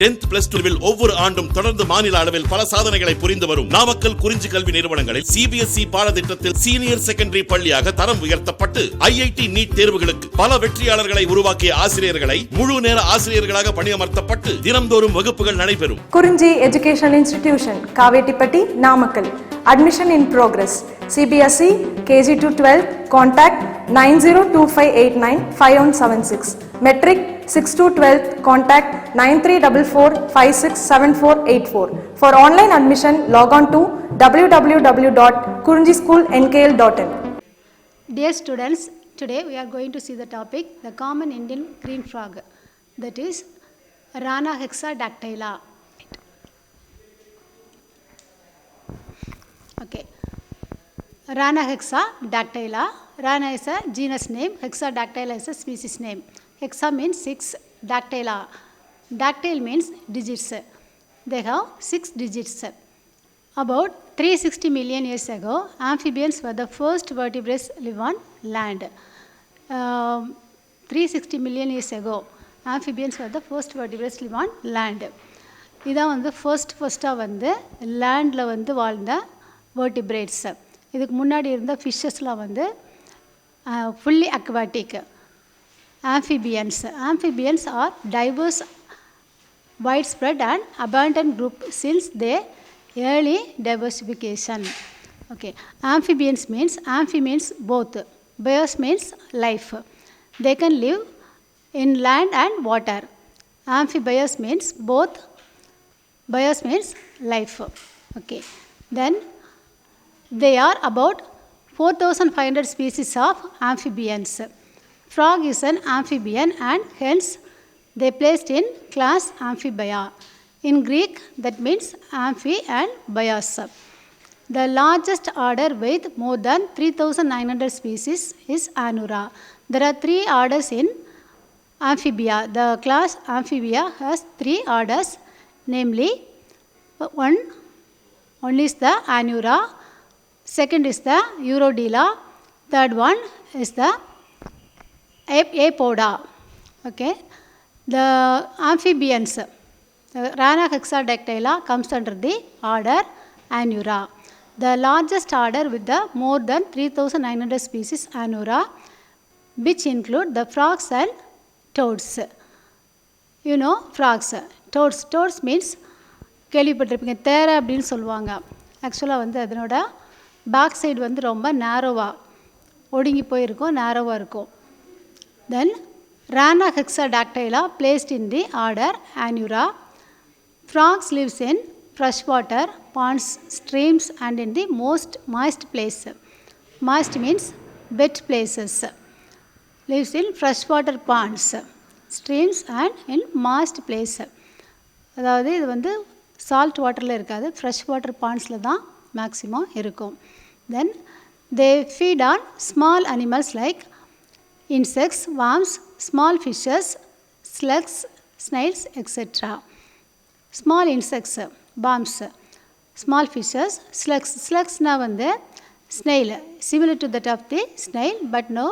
10th plus 2 ஒவ்வொரு ஆண்டும் தொடர்ந்து மாநில அளவில் பல சாதனைகளை புரிந்து வரும் நாமக்கல் குறிஞ்சி கல்வி நிறுவனங்களில் CBSE பாடத்திட்டத்தில் சீனியர் செகண்டரி பள்ளியாக தரம் உயர்த்தப்பட்டு IIT நீட் தேர்வுகளுக்கு பல வெற்றியாளர்களை உருவாக்கிய ஆசிரியர்களை முழு நேர ஆசிரியர்களாக பணியமர்த்தப்பட்டு தினம்தோறும் வகுப்புகள் நடைபெறும். குறிஞ்சி educational institution Kavettipatti Namakkal. Admission in progress. CBSE KG to 12 contact 9025895176. Metric 6 to 12 contact 9344567484. For online admission log on to www.kurinjischoolnkl.in. Dear students, today we are going to see the topic the common Indian green frog, that is Rana hexadactyla. Okay, Rana hexadactyla. Rana is a genus name, hexadactyla is a species name. Hexa means 6, dactyla. Dactyl means digits. They have 6 digits. About 360 million years ago, amphibians were the first vertebrates live on land. 360 million years ago, amphibians were the first vertebrates live on land. இதான் வந்து ஃபர்ஸ்ட்டாக வந்து லேண்டில் வந்து வாழ்ந்த vertebrates. இதுக்கு முன்னாடி இருந்த ஃபிஷ்ஷஸ்லாம் வந்து fully aquatic. Amphibians. Amphibians are diverse, widespread and abundant group since their early diversification. Okay. Amphibians means, amphi means both. Bios means life. They can live in land and water. Amphibious means both. Bios means life. Okay. Then they are about 4,500 species of amphibians. Frog is an amphibian and hence they placed in class Amphibia. In Greek that means amphi and bios. The largest order with more than 3,900 species is Anura. There are 3 orders in Amphibia. The class Amphibia has 3 orders, namely one is the Anura, second is the Urodela, third one is the Apoda. Okay. The amphibians, the Rana hexadactyla comes under the order Anura. The largest order with the more than 3,900 species Anura, which include the frogs and toads. You know frogs, toads. Toads means கேள்விப்பட்டிருப்பீங்க, தேரை அப்படின்னு சொல்லுவாங்க. ஆக்சுவலாக வந்து அதனோட back side வந்து ரொம்ப நேரோவாக ஒடுங்கி போயிருக்கும், நேரோவாக இருக்கும். Then Rana hexadactyla placed in the order Anura. Frogs lives in freshwater, ponds, streams and in the most moist place. Moist means wet places. Lives in freshwater ponds, streams and in moist place. அதாவது இது வந்து salt வாட்டரில் இருக்காது, fresh water பாண்ட்ஸில் தான் maximum இருக்கும். Then they feed on small animals like insects, worms, small fishes, slugs, snails, etc. Small insects, worms, small fishes, slugs. Slugs na வந்து snail, similar to that of the snail but no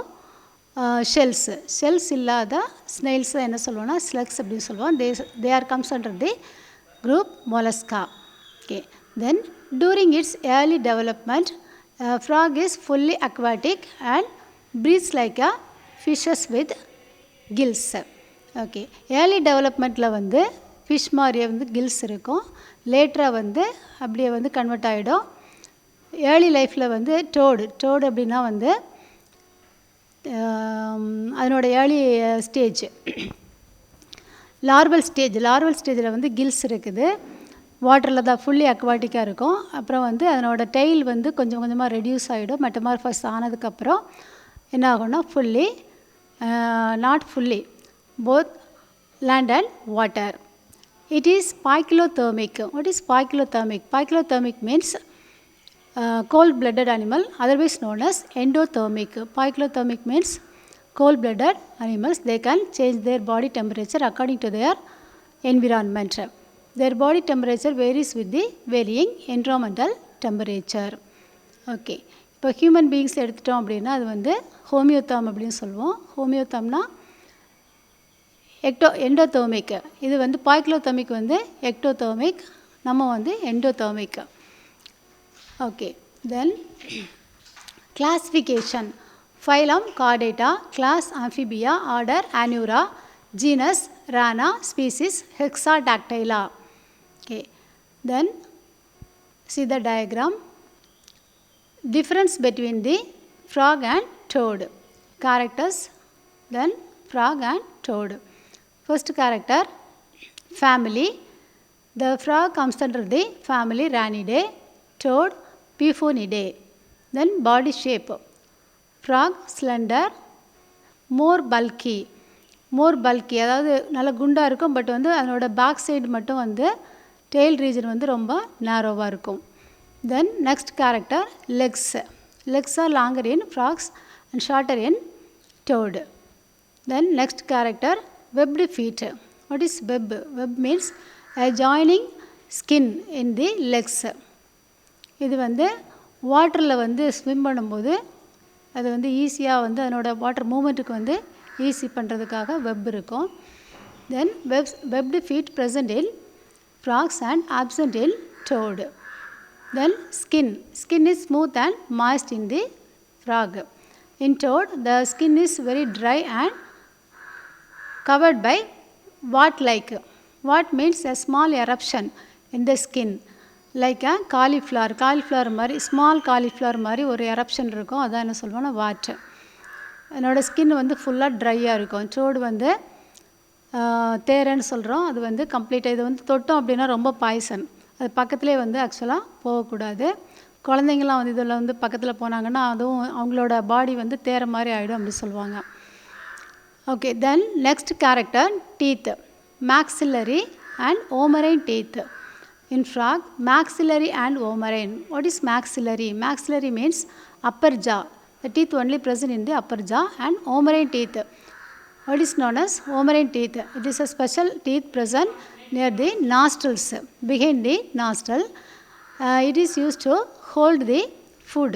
shells. Shells இல்லாத snails என்ன சொல்லுவோம்னா slugs அப்படி சொல்லுவோம். They are comes under the group mollusca. Okay. Then during its early development, frog is fully aquatic and breathes like a fishes with gills. Okay. Early developmentல வந்து fish மாதிரியே வந்து kills இருக்கும். லேட்டராக வந்து அப்படியே வந்து கன்வெர்ட் ஆகிடும். ஏர்லி லைஃப்பில் வந்து டோடு அப்படின்னா வந்து அதனோட ஏர்லி ஸ்டேஜ் லார்வல் ஸ்டேஜில் வந்து கில்ஸ் இருக்குது. வாட்டரில் தான் ஃபுல்லி அக்வாட்டிக்காக இருக்கும். அப்புறம் வந்து அதனோட டெய்ல் வந்து கொஞ்சம் கொஞ்சமாக ரெடியூஸ் ஆகிடும். மெட்டமார்ஃபஸ் ஆனதுக்கப்புறம் என்ன ஆகும்னா fully not fully, both land and water. It is poikilothermic. What is poikilothermic? Poikilothermic means cold-blooded animal, otherwise known as endothermic. Poikilothermic means cold-blooded animals. They can change their body temperature according to their environment. Their body temperature varies with the varying environmental temperature. Okay. இப்போ human beings எடுத்துட்டோம் அப்படின்னா அது வந்து homeotherm அப்படின்னு சொல்லுவோம். ஹோமியோதேர்ம்னா endothermic. இது வந்து பாய்க்லோதெர்மிக் வந்து எக்டோதெர்மிக், நம்ம வந்து endothermic. Okay, then classification. Phylum Chordata, class Amphibia, order Anura, genus Rana, species Hexadactyla. Okay, then see the diagram. Difference between the frog and toad. Characters, then frog and toad. First character, family. The frog comes under the family Ranidae, toad Pufonidae. Then body shape. Frog slender, more bulky. அதாவது நல்ல குண்டாக இருக்கும், but வந்து அதனோட back side மட்டும் வந்து tail region வந்து ரொம்ப நேரோவாக இருக்கும். Then next character legs are longer in frogs and shorter in toad. Then next character webbed feet. What is web? Web means joining skin in the legs. இது வந்து வாட்டரில் வந்து ஸ்விம் பண்ணும்போது அது வந்து ஈஸியாக வந்து அதனோட வாட்டர் மூமெண்ட்டுக்கு வந்து ஈஸி பண்ணுறதுக்காக வெப் இருக்கும். Then webbed feet present in frogs and absent in toad. Then skin is smooth and moist in the frog. In toad the skin is very dry and covered by what means a small eruption in the skin like a cauliflower மாதிரி, small cauliflower மாதிரி ஒரு eruption இருக்கும். அதான் என்ன சொல்லுவோன்னா what. என்னோடய skin வந்து ஃபுல்லாக ட்ரையாக இருக்கும். டோடு வந்து தேரைன்னு சொல்கிறோம். அது வந்து கம்ப்ளீட்டாக இது வந்து தொட்டோம் அப்படின்னா ரொம்ப பாய்சன். அது பக்கத்துலேயே வந்து ஆக்சுவலாக போகக்கூடாது. குழந்தைங்களாம் வந்து இதில் வந்து பக்கத்தில் போனாங்கன்னா அதுவும் அவங்களோட பாடி வந்து தேர மாதிரி ஆகிடும் அப்படி சொல்லுவாங்க. Okay, then next character teeth. maxillary and omarine teeth. In frog, maxillary and omarine. What is maxillary? Maxillary means upper jaw. The teeth only present in the upper jaw. And omarine teeth. What is known as omarine teeth? It is a special teeth present near the nostrils, behind the nostril. It is used to hold the food.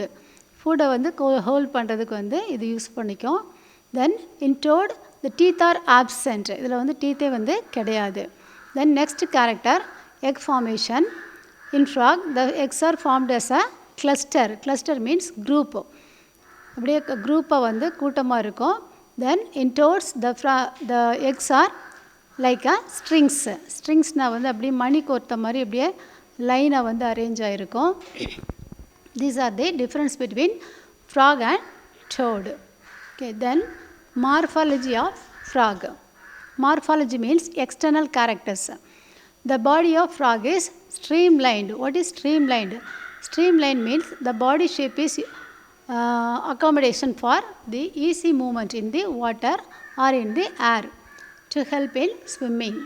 Food வந்து hold பண்ணுறதுக்கு வந்து இது use பண்ணிக்கும். Then in toad, the teeth are absent. இதில் வந்து டீத்தே வந்து கிடையாது. Then next character, egg formation. In frog, the eggs are formed as a cluster. Cluster means group. அப்படியே குரூப்பாக வந்து கூட்டமாக இருக்கும். Then in toads, the eggs are like a strings. ஸ்ட்ரிங்ஸ்னால் வந்து அப்படியே மணி கோர்த்த மாதிரி அப்படியே லைனாக வந்து அரேஞ்ச் ஆகிருக்கும். These are the difference between frog and toad. Okay, then morphology of frog. Morphology means external characters. The body of frog is streamlined. What is streamlined? Streamlined means the body shape is accommodation for the easy movement in the water or in the air to help in swimming.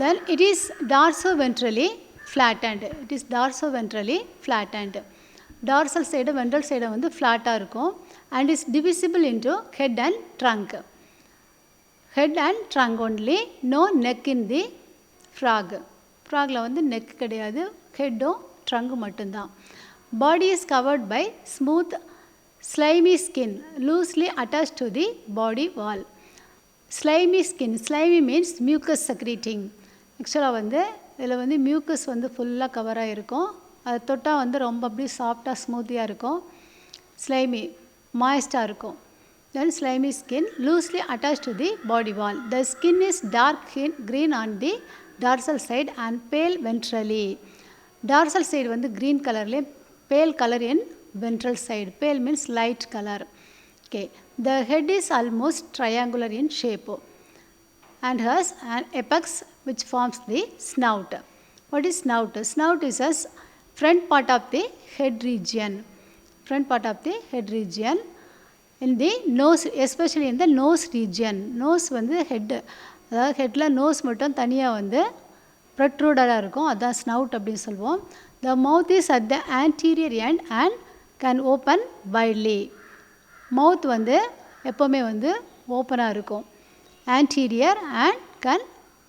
Then it is dorsoventrally flattened. It is dorsoventrally flattened. Dorsal side, ventral side வந்து ஃப்ளாட்டாக இருக்கும். And is divisible into head and trunk. Head and trunk only, no neck in the frog. Fragile வந்து neck கிடையாது, ஹெட்டும் ட்ரங்கும் மட்டும்தான். Body is covered by smooth slimy skin loosely attached to the body wall. Slimy skin. Slimy means mucus secreting. ஆக்சுவலாக வந்து இதில் வந்து mucus வந்து ஃபுல்லாக கவராக இருக்கும். அது தொட்டால் வந்து ரொம்ப அப்படியே சாஃப்டாக ஸ்மூத்தியாக இருக்கும். ஸ்லைமி மாய்ஸ்டாக இருக்கும். Then slimy skin loosely attached to the body wall. The skin is dark green on the dorsal side and pale ventrally. Dorsal side வந்து green colorலே, pale color in ventral side. Pale means light color. Okay. The head is almost triangular in shape and has an apex which forms the snout. What is snout? Snout is a front part of the head region. Front part of the head region. In the nose, especially in the nose region. Nose வந்து head, அதாவது ஹெட்டில் nose மட்டும் தனியாக வந்து ப்ரொட்ரூடராக இருக்கும். அதுதான் snout அப்படின்னு சொல்லுவோம். The mouth is at the anterior end and can open widely. மவுத் வந்து எப்போவுமே வந்து ஓப்பனாக இருக்கும். anterior and can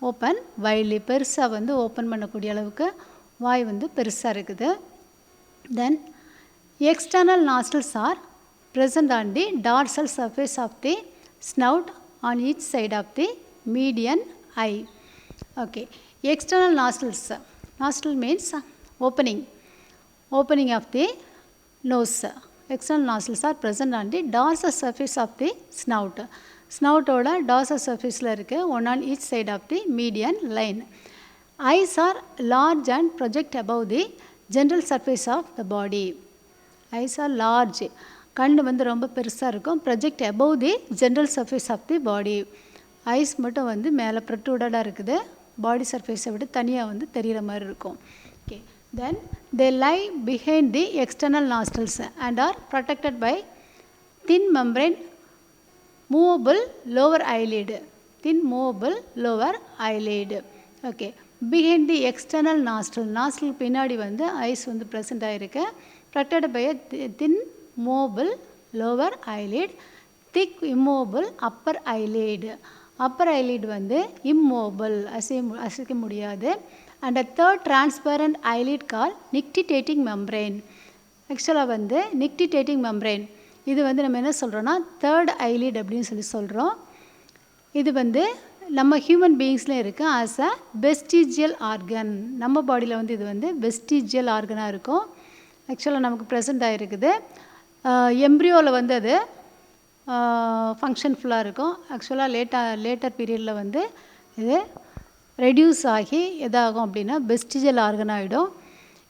open widely. பெருசாக வந்து ஓப்பன் பண்ணக்கூடிய அளவுக்கு வாய் வந்து பெருசாக இருக்குது. Then external nostrils are present on the dorsal surface of the snout on each side of the median eye. Okay. External nostrils. Nostril means opening of the nose. External nostrils are present on the dorsal surface of the snout. Snout oda dorsal surface la irukku, one on each side of the median line. Eyes are large and project above the general surface of the body. Eyes are large. கண்ணு வந்து ரொம்ப பெருசாக இருக்கும். Project above the general surface of the body. Eyes மட்டும் வந்து மேலே ப்ரொட்ரூடடாக இருக்குது. பாடி சர்ஃபேஸை விட தனியாக வந்து தெரிகிற மாதிரி இருக்கும். Okay, then they lie behind the external nostrils and are protected by thin membrane movable lower eyelid. Thin movable lower eyelid. Okay, behind the external nostril. Nostril பின்னாடி வந்து ஐஸ் வந்து ப்ரெசென்ட் ஆகிருக்கு. protected by a thin movable lower eyelid, thick immobile upper eyelid. Upper eyelid வந்து immobile, அசைக்க முடியாது. And a third transparent eyelid called nictitating membrane. ஆக்சுவலாக வந்து nictitating membrane இது வந்து நம்ம என்ன சொல்கிறோன்னா தேர்ட் ஐலிட் அப்படின்னு சொல்கிறோம். இது வந்து நம்ம ஹியூமன் பீயிங்ஸ்லேயும் இருக்குது ஆஸ் அ வெஸ்டிஜியல் ஆர்கன். நம்ம பாடியில் வந்து இது வந்து வெஸ்டிஜியல் ஆர்கனாக இருக்கும். ஆக்சுவலாக நமக்கு ப்ரெசென்ட் ஆகிருக்குது. எம்ப்ரியோவில் வந்து அது ஃபங்க்ஷன்ஃபுல்லாக இருக்கும். ஆக்சுவலாக லேட்டர் பீரியடில் வந்து இது ரெடியூஸ் ஆகி எதாகும் அப்படின்னா வெஸ்டிஜியல் ஆர்கன் ஆகிடும்.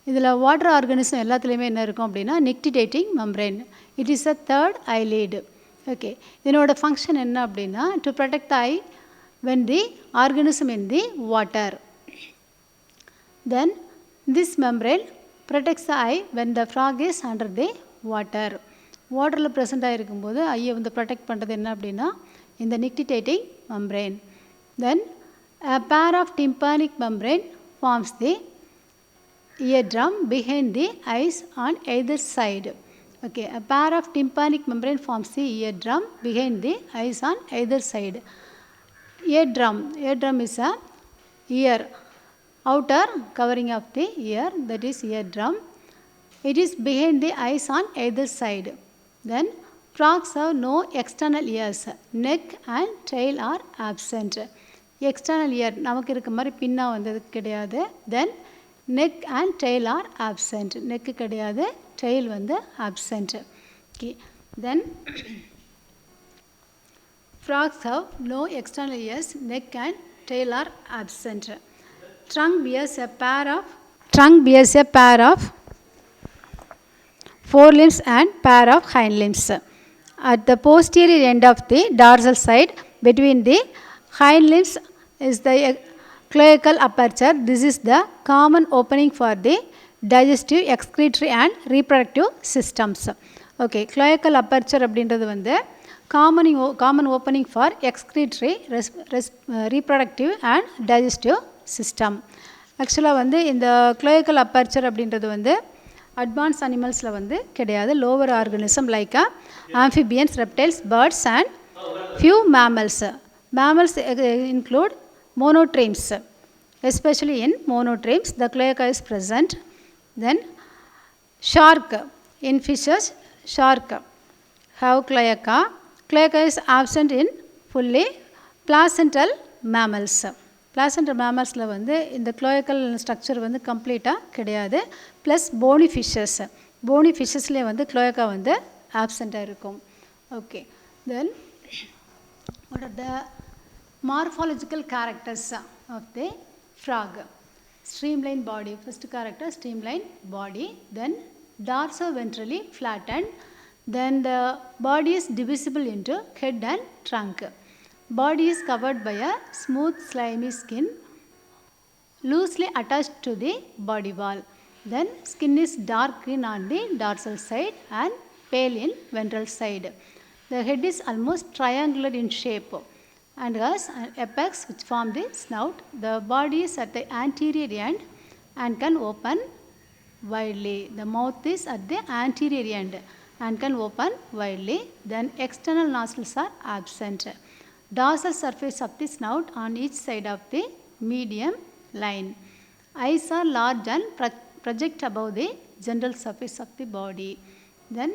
இதில் வாட்டர் ஆர்கனிசம் எல்லாத்துலேயுமே என்ன இருக்கும் அப்படின்னா nictitating membrane. It is a third eyelid. Okay, இதனோட ஃபங்க்ஷன் என்ன அப்படின்னா to protect the eye when the organism in the water. Then this membrane protects the eye when the frog is under the water. வாட்டரில் present ஆகிருக்கும்போது ஐயை வந்து protect பண்ணுறது என்ன அப்படின்னா இந்த nictitating membrane. Then a pair of tympanic membrane forms the eardrum behind the eyes on either side. Okay, a pair of tympanic membrane forms the eardrum behind the eyes on either side. Eardrum is a ear, outer covering of the ear, that is eardrum. It is behind the eyes on either side. Then frogs have no external ears. Neck and tail are absent. External ear நமக்கு இருக்க மாதிரி பின்னா வந்தது கிடையாது. Then neck and tail are absent. neck கிடையாது, tail வந்து absent. Okay, then frogs have no external ears, neck and tail are absent. Trunk bears a pair of forelimbs and pair of hind limbs. At the posterior end of the dorsal side between the hind limbs is the cloacal aperture. This is the common opening for the digestive, excretory and reproductive systems. Okay, cloacal aperture அப்படின்றது வந்து common opening for excretory, reproductive and digestive system. ஆக்சுவலாக வந்து இந்த cloacal aperture அப்படின்றது வந்து advance அனிமல்ஸில் வந்து கிடையாது. Lower organism like amphibians, reptiles, birds and few mammals. Mammals include monotremes. Especially in monotremes the cloaca is present. Then shark, in fishes shark have cloaca. Cloaca is absent in fully placental mammals. Placental mammals வந்து இந்த cloacal structure வந்து கம்ப்ளீட்டாக கிடையாது. Plus Fani ஃபிஷ்ஷஸ்லேயே வந்து cloaca வந்து ஆப்சண்ட்டாக இருக்கும். Okay, then what are the morphological characters of the frog? Streamline body. First character streamline body. Then dorsoventrally flattened. Then the body is divisible into head and trunk. Body is covered by a smooth slimy skin loosely attached to the body wall. Then skin is dark green on the dorsal side and pale in ventral side. The head is almost triangular in shape and has an apex which form the snout. The body is at the anterior end and can open widely. The mouth is at the anterior end and can open widely. Then external nostrils are absent. Dorsal surface of the snout on each side of the medium line. Eyes are large and project above the general surface of the body. Then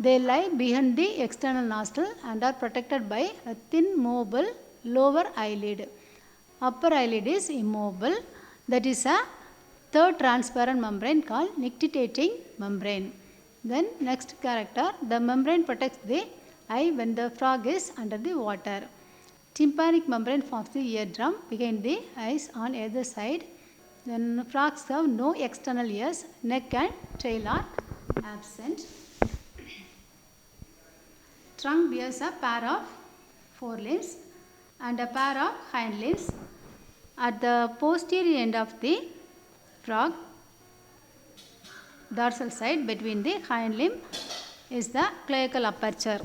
they lie behind the external nostril and are protected by a thin movable lower eyelid. Upper eyelid is immobile. That is a third transparent membrane called nictitating membrane. Then next character, the membrane protects the eye when the frog is under the water. Tympanic membrane forms the eardrum behind the eyes on either side. Then frogs have no external ears, neck and tail are absent. Trunk bears a pair of forelimbs and a pair of hind limbs. At the posterior end of the frog, dorsal side between the hind limb is the cloacal aperture.